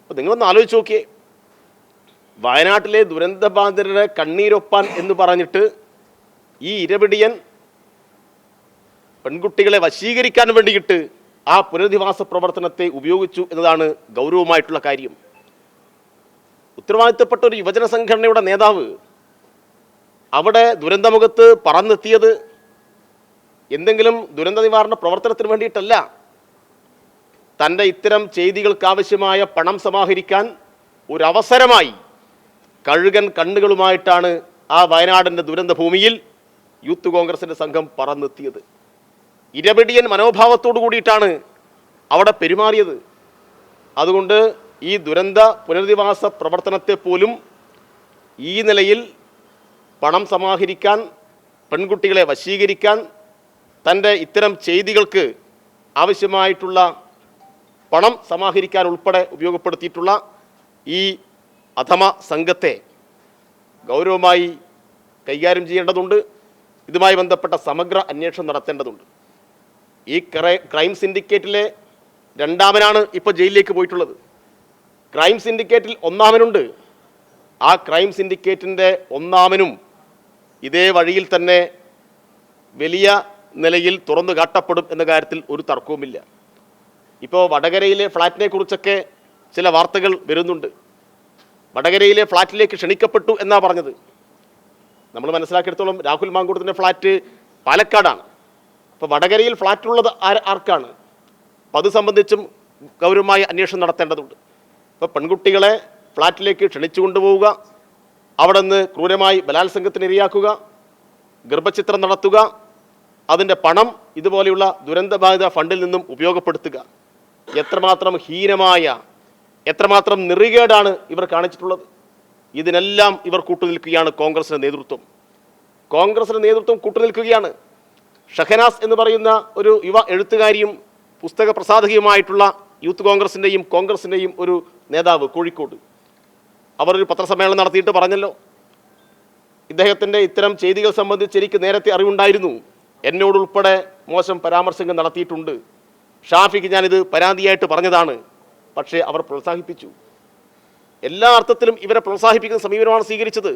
അപ്പോൾ നിങ്ങളൊന്ന് ആലോചിച്ച് നോക്കിയേ, വയനാട്ടിലെ ദുരന്തബാധിതരുടെ കണ്ണീരൊപ്പാൻ എന്ന് പറഞ്ഞിട്ട് ഈ ഇരപിടിയൻ പെൺകുട്ടികളെ വശീകരിക്കാൻ വേണ്ടിയിട്ട് ആ പുനരധിവാസ പ്രവർത്തനത്തെ ഉപയോഗിച്ചു എന്നതാണ് ഗൗരവമായിട്ടുള്ള കാര്യം. ഉത്തരവാദിത്തപ്പെട്ട ഒരു യുവജന സംഘടനയുടെ നേതാവ് അവിടെ ദുരന്തമുഖത്ത് പറന്നെത്തിയത് എന്തെങ്കിലും ദുരന്ത നിവാരണ പ്രവർത്തനത്തിന് വേണ്ടിയിട്ടല്ല. തൻ്റെ ഇത്തരം ചെയ്തികൾക്കാവശ്യമായ പണം സമാഹരിക്കാൻ ഒരവസരമായി കഴുകൻ കണ്ണുകളുമായിട്ടാണ് ആ വയനാടിൻ്റെ ദുരന്ത ഭൂമിയിൽ യൂത്ത് കോൺഗ്രസിൻ്റെ സംഘം പറന്നെത്തിയത്. ഇരപിടിയൻ മനോഭാവത്തോടു കൂടിയിട്ടാണ് അവിടെ പെരുമാറിയത്. അതുകൊണ്ട് ഈ ദുരന്ത പുനരധിവാസ പ്രവർത്തനത്തെ പോലും ഈ നിലയിൽ പണം സമാഹരിക്കാൻ, പെൺകുട്ടികളെ വശീകരിക്കാൻ, തൻ്റെ ഇത്തരം ചെയ്തികൾക്ക് ആവശ്യമായിട്ടുള്ള പണം സമാഹരിക്കാൻ ഉൾപ്പെടെ ഉപയോഗപ്പെടുത്തിയിട്ടുള്ള ഈ അധമ സംഘത്തെ ഗൗരവമായി കൈകാര്യം ചെയ്യേണ്ടതുണ്ട്. ഇതുമായി ബന്ധപ്പെട്ട സമഗ്ര അന്വേഷണം നടത്തേണ്ടതുണ്ട്. ഈ ക്രൈം സിൻഡിക്കേറ്റിലെ രണ്ടാമനാണ് ഇപ്പോൾ ജയിലിലേക്ക് പോയിട്ടുള്ളത്. ക്രൈം സിൻഡിക്കേറ്റിൽ ഒന്നാമനുണ്ട്. ആ ക്രൈം സിൻഡിക്കേറ്റിൻ്റെ ഒന്നാമനും ഇതേ വഴിയിൽ തന്നെ വലിയ നിലയിൽ തുറന്നു കാട്ടപ്പെടും എന്ന കാര്യത്തിൽ ഒരു തർക്കവുമില്ല. ഇപ്പോൾ വടകരയിലെ ഫ്ലാറ്റിനെ കുറിച്ചൊക്കെ ചില വാർത്തകൾ വരുന്നുണ്ട്. വടകരയിലെ ഫ്ലാറ്റിലേക്ക് ക്ഷണിക്കപ്പെട്ടു എന്നാണ് പറഞ്ഞത്. നമ്മൾ മനസ്സിലാക്കിയെടുത്തോളം രാഹുൽ മാങ്കൂട്ടത്തിൻ്റെ ഫ്ലാറ്റ് പാലക്കാടാണ്. അപ്പോൾ വടകരയിൽ ഫ്ലാറ്റുള്ളത് ആർക്കാണ്? അപ്പോൾ അത് സംബന്ധിച്ചും ഗൗരവമായ അന്വേഷണം നടത്തേണ്ടതുണ്ട്. ഇപ്പോൾ പെൺകുട്ടികളെ ഫ്ലാറ്റിലേക്ക് ക്ഷണിച്ചു കൊണ്ടുപോവുക, അവിടെ നിന്ന് ക്രൂരമായി ബലാത്സംഗത്തിന് ഇരയാക്കുക, ഗർഭചിത്രം നടത്തുക, അതിൻ്റെ പണം ഇതുപോലെയുള്ള ദുരന്തബാധിത ഫണ്ടിൽ നിന്നും ഉപയോഗപ്പെടുത്തുക. എത്രമാത്രം ഹീനമായ, എത്രമാത്രം നെറികേടാണ് ഇവർ കാണിച്ചിട്ടുള്ളത്. ഇതിനെല്ലാം ഇവർ കൂട്ടുനിൽക്കുകയാണ്. കോൺഗ്രസിൻ്റെ നേതൃത്വം കൂട്ടുനിൽക്കുകയാണ്. ഷഹനാസ് എന്ന് പറയുന്ന ഒരു യുവ എഴുത്തുകാരിയും പുസ്തക പ്രസാധകയുമായിട്ടുള്ള യൂത്ത് കോൺഗ്രസിൻ്റെയും ഒരു നേതാവ് കോഴിക്കോട്, അവരൊരു പത്രസമ്മേളനം നടത്തിയിട്ട് പറഞ്ഞല്ലോ, ഇദ്ദേഹത്തിൻ്റെ ഇത്തരം ചെയ്തികൾ സംബന്ധിച്ച് എനിക്ക് നേരത്തെ അറിവുണ്ടായിരുന്നു, എന്നോടുൾപ്പെടെ മോശം പരാമർശങ്ങൾ നടത്തിയിട്ടുണ്ട്, ഷാഫിക്ക് ഞാനിത് പരാതിയായിട്ട് പറഞ്ഞതാണ്, പക്ഷേ അവർ പ്രോത്സാഹിപ്പിച്ചു. എല്ലാ അർത്ഥത്തിലും ഇവരെ പ്രോത്സാഹിപ്പിക്കുന്ന സമീപനമാണ് സ്വീകരിച്ചത്.